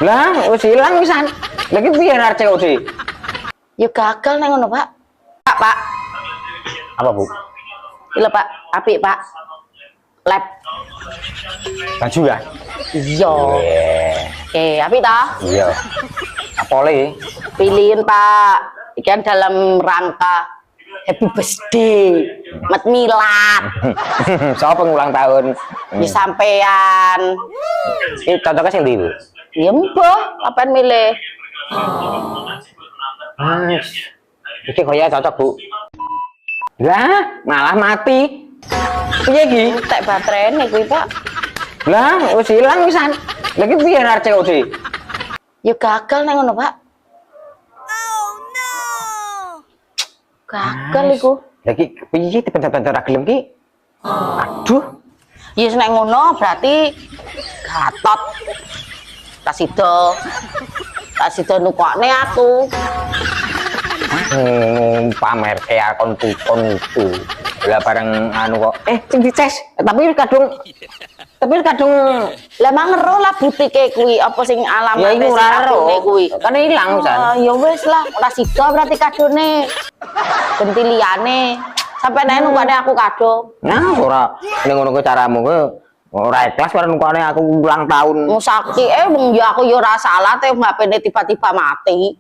Lah, wis ilang pisan. Lagi piye arep COD? Ya gagal neng ngono, Pak. Pak. Apa, Bu? Lho, Pak. Apik, Pak. Lab. Baju ya? Iya. Oke, apik ta? Iya. Apole? Pilihin, Pak. Ikan dalam rangka happy birthday, mat milad. Siapa ulang tahun? Di sampean. Ini cocoknya sing ndi, Bu? Ya mbah, kapan milih? Iki kaya cocok, Bu. Lah, malah mati. Piye iki? Tak baterainya kuwi, Pak. Lah, wis ilang pisan. Lagi piye arep COD? Ya gagal neng ngono, Pak. Gagal iku. Lagi piye dipencet-pencet ra gelem ki? Aduh. Ya nek ngono berarti gatot. Tak sida nukokne aku. Pamer kayak akun tukon itu. Lah bareng anu kok. Sing dices, tapi kadung Lah mang ero lah butike kuwi apa sing ya alamat iku sing ora kadune ero. kuwi. Kan ilang pisan. Ya wis lah, ora sida berarti kadone. Genti liyane. Sampai nek nukokne aku kado. Nah, ora ning ngono ku caramu ku ora ikhlas ora nukokne aku ulang tahun. Musaki wong ya aku ya ora salah teh HP-ne tiba-tiba mati.